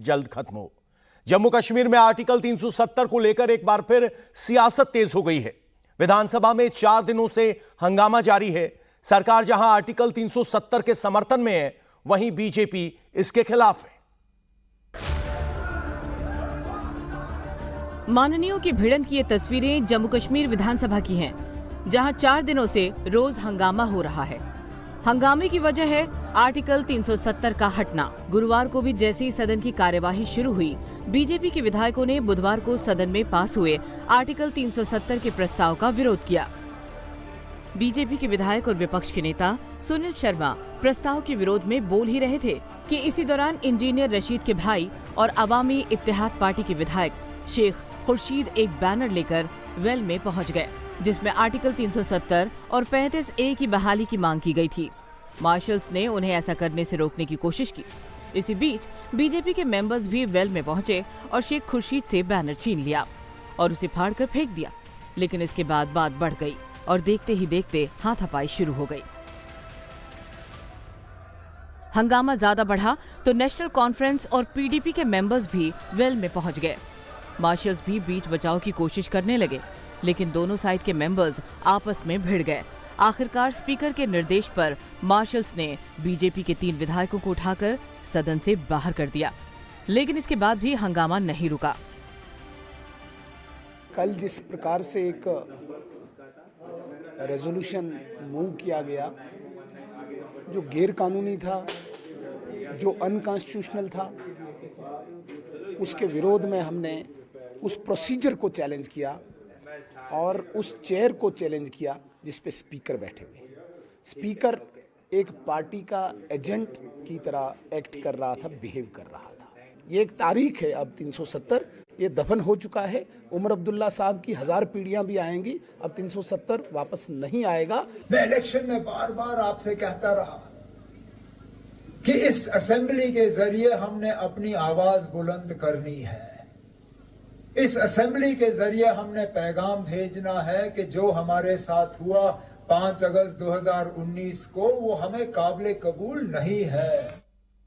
जल्द खत्म हो। जम्मू कश्मीर में आर्टिकल 370 को लेकर एक बार फिर सियासत तेज हो गई है। विधानसभा में 4 दिनों से हंगामा जारी है। सरकार जहां आर्टिकल 370 के समर्थन में है, वहीं बीजेपी इसके खिलाफ है। माननीयों की भिड़ंत की ये तस्वीरें जम्मू कश्मीर विधानसभा की हैं, जहां 4 दिनों से रोज हंगामा हो रहा है। हंगामे की वजह है आर्टिकल 370 का हटना। गुरुवार को भी जैसे ही सदन की कार्यवाही शुरू हुई, बीजेपी के विधायकों ने बुधवार को सदन में पास हुए आर्टिकल 370 के प्रस्ताव का विरोध किया। बीजेपी के विधायक और विपक्ष के नेता सुनील शर्मा प्रस्ताव के विरोध में बोल ही रहे थे कि इसी दौरान इंजीनियर रशीद के भाई और अवामी इत्तेहाद पार्टी के विधायक शेख खुर्शीद एक बैनर लेकर वेल में पहुंच गए, जिसमें आर्टिकल 370 और 35A की बहाली की मांग की गई थी। मार्शल्स ने उन्हें ऐसा करने से रोकने की कोशिश की। इसी बीच बीजेपी के मेंबर्स भी वेल में पहुंचे और शेख खुर्शीद से बैनर छीन लिया और उसे फाड़कर फेंक दिया। लेकिन इसके बाद बात बढ़ गई और देखते ही देखते हाथापाई शुरू हो गई। हंगामा ज्यादा बढ़ा तो नेशनल कॉन्फ्रेंस और पीडीपी के मेंबर्स भी वेल में पहुंच गए। मार्शल्स भी बीच बचाव की कोशिश करने लगे, लेकिन दोनों साइड के मेंबर्स आपस में भिड़ गए। आखिरकार स्पीकर के निर्देश पर मार्शल्स ने बीजेपी के 3 विधायकों को उठाकर सदन से बाहर कर दिया, लेकिन इसके बाद भी हंगामा नहीं रुका। कल जिस प्रकार से एक रेजोल्यूशन मूव किया गया, जो गैर कानूनी था, जो अनकॉन्स्टिट्यूशनल था, उसके विरोध में हमने उस प्रोसीजर को चैलेंज किया और उस चेयर को चैलेंज किया जिस पे स्पीकर बैठे हुए। स्पीकर एक पार्टी का एजेंट की तरह एक्ट कर रहा था, बिहेव कर रहा था। ये एक तारीख है, अब 370 ये दफन हो चुका है। उमर अब्दुल्ला साहब की 1000 पीढ़ियां भी आएंगी, अब 370 वापस नहीं आएगा। मैं इलेक्शन में बार बार आपसे कहता रहा कि इस असेंबली के जरिए हमने अपनी आवाज बुलंद करनी है। इस असेंबली के जरिए हमने पैगाम भेजना है कि जो हमारे साथ हुआ 5 अगस्त 2019 को, वो हमें काबिल कबूल नहीं है।